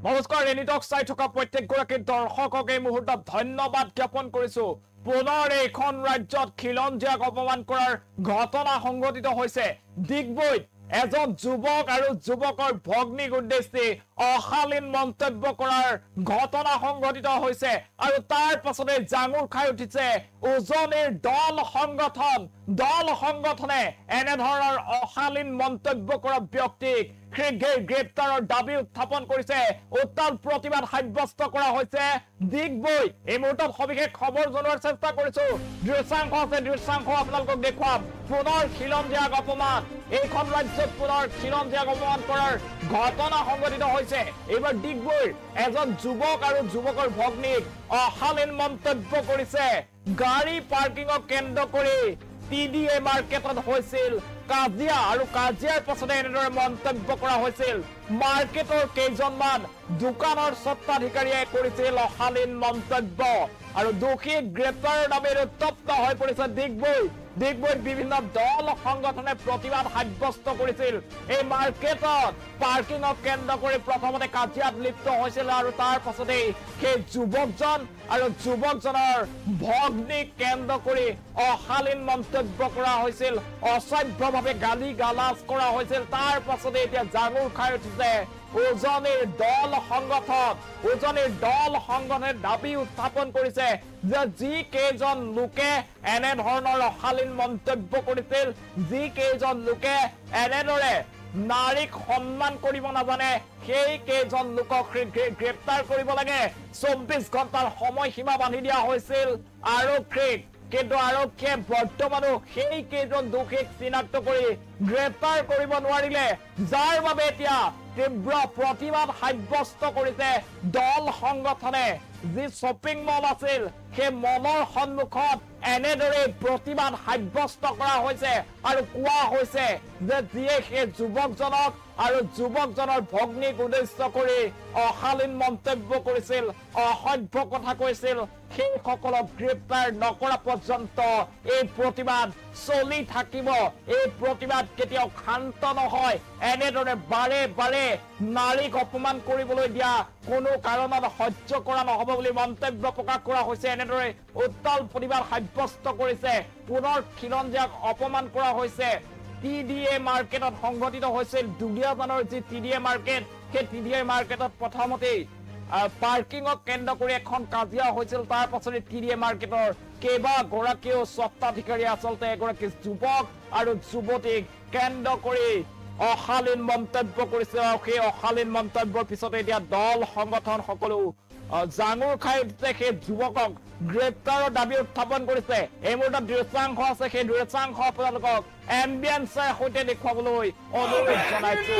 নমস্কাৰ এনিটক চাই থকা প্ৰত্যেকগৰাকী দৰ্শকক এই মুহূৰ্তত ধন্যবাদ জ্ঞাপন কৰিছো। পুনৰ এইখন ৰাজ্যত খিলঞ্জীয়াক অপমান কৰাৰ ঘটনা সংঘটিত হৈছে। ডিগবৈত এজন যুৱক আৰু যুৱকৰ ভগ্নীক উদ্দেশ্যি অশালীন মন্তব্য কৰাৰ ঘটনা সংঘটিত হৈছে আৰু তাৰ পাছতে জাঙুৰ খাই উঠিছে উজনিৰ দল সংগঠনে এনেধৰণৰ অশালীন মন্তব্য কৰা ব্যক্তিক গ্ৰেপ্তাৰৰ দাবী উত্থাপন কৰিছে। উত্তাল প্ৰতিবাদ সাব্যস্ত কৰা হৈছে ডিগবৈত। এই মুহূৰ্তত সবিশেষ খবৰ জনোৱাৰ চেষ্টা কৰিছো। দৃশ্যাংশ আপোনালোকক দেখুৱাম। পুনৰ খিলঞ্জীয়াক অপমান, এইখন ৰাজ্যত পুনৰ খিলঞ্জীয়াক অপমান কৰাৰ ঘটনা সংঘটিত হৈছে। এইবাৰ ডিগবৈৰ এজন যুৱক আৰু যুৱকৰ ভগ্নীক অশালীন মন্তব্য কৰিছে। গাড়ী পাৰ্কিঙক কেন্দ্ৰ কৰি TDA মাৰ্কেটত হৈছিল কাজিয়া আৰু কাজিয়াৰ পাছতে এনেদৰে মন্তব্য কৰা হৈছিল। মাৰ্কেটৰ কেইজনমান দোকানৰ স্বত্বাধিকাৰীয়ে কৰিছিল অশালীন মন্তব্য আৰু দোষী গ্ৰেপ্তাৰৰ দাবীত উত্তপ্ত হৈ পৰিছে ডিগবৈত বিভিন্ন দল সংগঠনে প্ৰতিবাদ সাব্যস্ত কৰিছিল। এই মাৰ্কেটত পাৰ্কিঙক কেন্দ্ৰ কৰি প্ৰথমতে কাজিয়াত লিপ্ত হৈছিল আৰু তাৰ পাছতেই সেই যুৱকজন আৰু যুৱকজনৰ ভগ্নীক কেন্দ্ৰ কৰি অশালীন মন্তব্য কৰা হৈছিল, অসভ্যভাৱে গালি গালাজ কৰা হৈছিল। তাৰ পাছতে এতিয়া জাঙুৰ খাই উঠিছে উজনিৰ দল সংগঠনে দাবী উত্থাপন কৰিছে যে যি কেইজন লোকে এনেধৰণৰ অশালীন মন্তব্য কৰিছিল, যি কেইজন লোকে এনেদৰে নাৰীক সন্মান কৰিব নাজানে, সেই কেইজন লোকক গ্ৰেপ্তাৰ কৰিব লাগে। 24 ঘণ্টাৰ সময়সীমা বান্ধি দিয়া হৈছিল আৰক্ষীক, কিন্তু আৰক্ষীয়ে বৰ্তমানো সেই কেইজন দোষীক চিনাক্ত কৰি গ্ৰেপ্তাৰ কৰিব নোৱাৰিলে, যাৰ বাবে এতিয়া তীব্ৰ প্ৰতিবাদ সাব্যস্ত কৰিছে দল সংগঠনে। যি শ্বপিং মল আছিল সেই মলৰ সন্মুখত এনেদৰে প্ৰতিবাদ সাব্যস্ত কৰা হৈছে আৰু কোৱা হৈছে যে যিয়ে সেই যুৱকজনক আৰু যুৱকজনৰ ভগ্নীক উদ্দেশ্য কৰি অশালীন মন্তব্য কৰিছিল, অসভ্য কথা কৈছিল, সেইসকলক গ্ৰেপ্তাৰ নকৰা পৰ্যন্ত এই প্ৰতিবাদ চলি থাকিব। এই প্ৰতিবাদ কেতিয়াও শান্ত নহয়। এনেদৰে বাৰে বাৰে নাৰীক অপমান কৰিবলৈ দিয়া কোনো কাৰণত সহ্য কৰা নহব বুলি মন্তব্য প্ৰকাশ কৰা হৈছে। এনেদৰে উত্তাল প্ৰতিবাদ সাব্যস্ত কৰিছে। পুনৰ খিলঞ্জীয়াক অপমান কৰা হৈছে। TDA মাৰ্কেটত সংঘটিত হৈছিল দুলীয়াজানৰ যি TDA মাৰ্কেট, সেই TDA মাৰ্কেটত প্ৰথমতেই পাৰ্কিঙক কেন্দ্ৰ কৰি এখন কাজিয়া হৈছিল। তাৰ পাছতে TDA মাৰ্কেটৰ কেইবাগৰাকীও স্বত্বাধিকাৰী আচলতে এগৰাকী যুৱক আৰু যুৱতীক কেন্দ্ৰ কৰি অশালীন মন্তব্য কৰিছে আৰু সেই অশালীন মন্তব্যৰ পিছতে এতিয়া দল সংগঠন সকলো জাঙুৰ খাই উঠিছে। সেই যুৱকক গ্ৰেপ্তাৰৰ দাবী উত্থাপন কৰিছে। এই মুহূৰ্তত দৃশ্যাংশ আছে, সেই দৃশ্যাংশ আপোনালোকক এম্বিয়েন্সৰ সৈতে দেখুৱাবলৈ অনুৰোধ জনাইছো।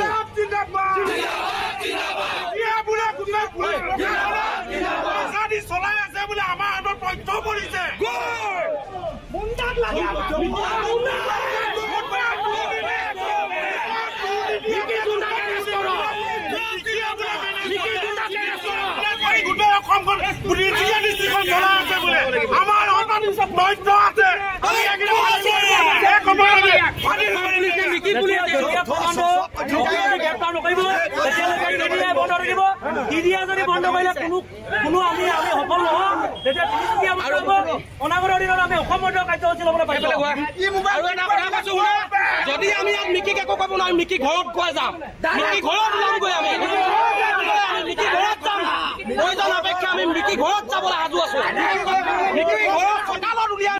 যদি আমি মিকিক একো কব নোৱাৰিম, মিকি ঘৰত গৈ যাম, মিকি ঘৰত ওলামগৈ, আমি মিকি ঘৰত যাম। প্ৰয়োজন অপেক্ষা আমি মিকি ঘৰত যাবলৈ সাজু আছো।